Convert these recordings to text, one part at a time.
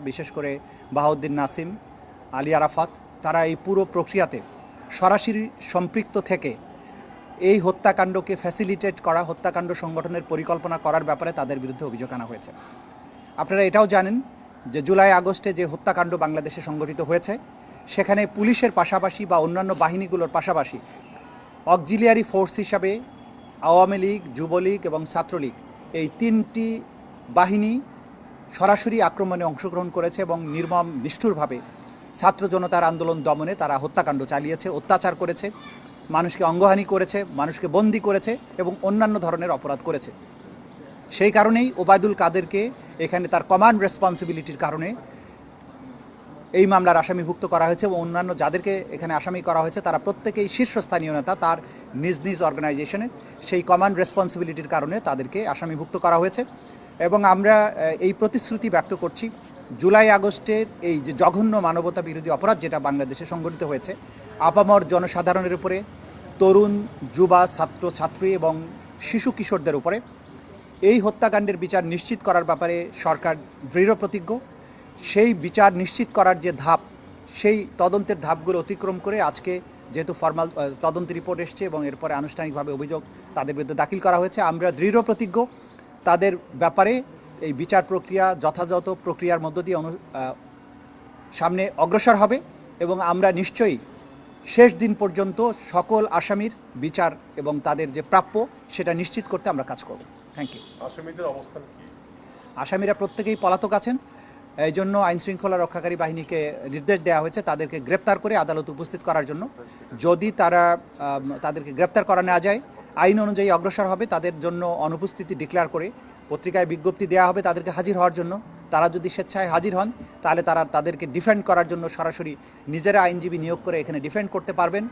বিশেষ করে বাহাউদ্দিন নাসিম, আলী আরাফাত, তারা এই পুরো প্রক্রিয়াতে সরাসরি সম্পৃক্ত থেকে এই হত্যাকাণ্ডকে ফ্যাসিলিটেট করা, হত্যাকাণ্ড সংগঠনের পরিকল্পনা করার ব্যাপারে তাদের বিরুদ্ধে অভিযোগ আনা হয়েছে। আপনারা এটাও জানেন যে জুলাই আগস্টে যে হত্যাকাণ্ড বাংলাদেশে সংগঠিত হয়েছে, সেখানে পুলিশের পাশাপাশি বা অন্যান্য বাহিনীগুলোর পাশাপাশি অক্সিলিয়ারি ফোর্স হিসাবে আওয়ামী লীগ, যুবলীগ এবং ছাত্রলীগ এই তিনটি বাহিনী সরাসরি আক্রমণে অংশগ্রহণ করেছে এবং নির্মম নিষ্ঠুরভাবে ছাত্র জনতার আন্দোলন দমনে তারা হত্যাকাণ্ড চালিয়েছে, অত্যাচার করেছে, মানুষকে অঙ্গহানি করেছে, মানুষকে বন্দী করেছে এবং অন্যান্য ধরনের অপরাধ করেছে। সেই কারণেই ওবায়দুল কাদেরকে এখানে তার কমান্ড রেসপন্সিবিলিটির কারণে এই মামলার আসামিভুক্ত করা হয়েছে এবং অন্যান্য যাদেরকে এখানে আসামি করা হয়েছে তারা প্রত্যেকেই শীর্ষস্থানীয় নেতা, তার নিজ নিজ অর্গানাইজেশনের সেই কমান্ড রেসপন্সিবিলিটির কারণে তাদেরকে আসামিভুক্ত করা হয়েছে। এবং আমরা এই প্রতিশ্রুতি ব্যক্ত করছি, জুলাই আগস্টের এই যে জঘন্য মানবতা বিরোধী অপরাধ যেটা বাংলাদেশে সংঘটিত হয়েছে, আপামর জনসাধারণের উপরে, তরুণ, যুবা, ছাত্র ছাত্রী এবং শিশু কিশোরদের উপরে এই হত্যাকাণ্ডের বিচার নিশ্চিত করার ব্যাপারে সরকার দৃঢ় প্রতিজ্ঞ। সেই বিচার নিশ্চিত করার যে ধাপ, সেই তদন্তের ধাপগুলো অতিক্রম করে আজকে যেহেতু ফর্মাল তদন্ত রিপোর্ট এসছে এবং এরপরে আনুষ্ঠানিকভাবে অভিযোগ তাদের বিরুদ্ধে দাখিল করা হয়েছে, আমরা দৃঢ় প্রতিজ্ঞ তাদের ব্যাপারে এই বিচার প্রক্রিয়া যথাযথ প্রক্রিয়ার মধ্য দিয়ে সামনে অগ্রসর হবে এবং আমরা নিশ্চয়ই শেষ দিন পর্যন্ত সকল আসামির বিচার এবং তাদের যে প্রাপ্য সেটা নিশ্চিত করতে আমরা কাজ করব। Thank you. আসামিদের অবস্থান কি? আসামিরা প্রত্যেকেই পলাতক আছেন, এই জন্য আইনশৃঙ্খলা রক্ষাকারী বাহিনীকে নির্দেশ দেওয়া হয়েছে তাদেরকে গ্রেপ্তার করে আদালতে উপস্থিত করার জন্য। যদি তাদেরকে গ্রেপ্তার করা না যায়, আইন অনুযায়ী অগ্রসর হবে, তাদের জন্য অনুপস্থিতি ডিক্লেয়ার করে পত্রিকায় বিজ্ঞপ্তি দেওয়া হবে তাদেরকে হাজির হওয়ার জন্য। তারা যদি স্বেচ্ছায় হাজির হন তাহলে তাদেরকে ডিফেন্ড করার জন্য সরাসরি নিজেরা আইনজীবী নিয়োগ করে এখানে ডিফেন্ড করতে পারবেন।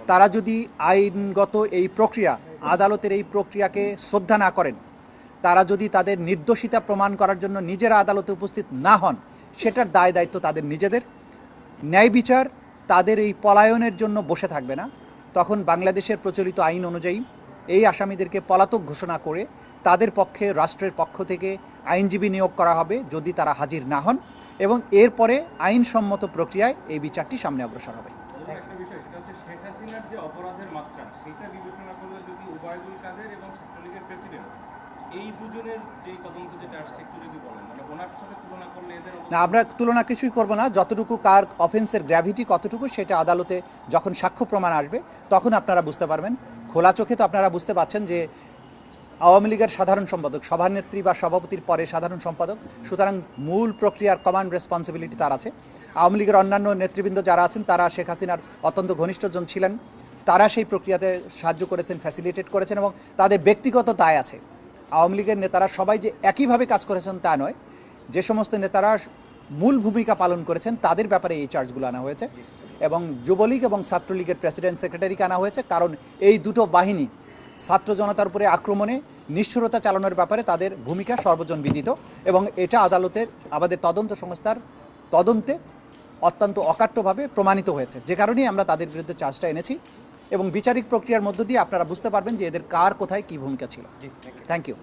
তারা যদি আইনগত এই প্রক্রিয়া, আদালতের এই প্রক্রিয়াকে শ্রদ্ধা না করেন, তারা যদি তাদের নির্দোষিতা প্রমাণ করার জন্য নিজেরা আদালতে উপস্থিত না হন, সেটার দায় দায়িত্ব তাদের নিজেদের। ন্যায় বিচার তাদের এই পলায়নের জন্য বসে থাকবে না। তখন বাংলাদেশের প্রচলিত আইন অনুযায়ী এই আসামিদেরকে পলাতক ঘোষণা করে তাদের পক্ষে রাষ্ট্রের পক্ষ থেকে আইনজীবী নিয়োগ করা হবে যদি তারা হাজির না হন, এবং এরপরে আইনসম্মত প্রক্রিয়ায় এই বিচারটি সামনে অগ্রসর হবে। না, আমরা তুলনা কিছুই করব না। যতটুকু কার অফেন্সের গ্র্যাভিটি কতটুকু সেটা আদালতে যখন সাক্ষ্য প্রমাণ আসবে তখন আপনারা বুঝতে পারবেন। খোলা চোখে তো আপনারা বুঝতে পারছেন যে আওয়ামী লীগের সাধারণ সম্পাদক, সভানেত্রী বা সভাপতির পরে সাধারণ সম্পাদক, সুতরাং মূল প্রক্রিয়ার কমান্ড রেসপন্সিবিলিটি তার আছে। আওয়ামী লীগের অন্যান্য নেতৃবৃন্দ যারা আছেন তারা শেখ হাসিনার অত্যন্ত ঘনিষ্ঠজন ছিলেন, তারা সেই প্রক্রিয়াতে সাহায্য করেছেন, ফ্যাসিলিটেট করেছেন এবং তাদের ব্যক্তিগত দায় আছে। আওয়ামী লীগের নেতারা সবাই যে একইভাবে কাজ করেছেন তা নয়, যে সমস্ত নেতারা মূল ভূমিকা পালন করেছেন তাদের ব্যাপারে এই চার্জগুলো আনা হয়েছে এবং যুবলীগ এবং ছাত্রলীগের প্রেসিডেন্ট সেক্রেটারিকে আনা হয়েছে, কারণ এই দুটো বাহিনী ছাত্র জনতার উপরে আক্রমণে নিষ্ঠুরতা চালানোর ব্যাপারে তাদের ভূমিকা সর্বজন বিদিত এবং এটা আদালতের আমাদের তদন্ত সংস্থার তদন্তে অত্যন্ত অকাট্যভাবে প্রমাণিত হয়েছে, যে কারণেই আমরা তাদের বিরুদ্ধে চার্জটা এনেছি এবং বিচারিক প্রক্রিয়ার মধ্য দিয়ে আপনারা বুঝতে পারবেন যে এদের কার কোথায় কী ভূমিকা ছিল। Thank you.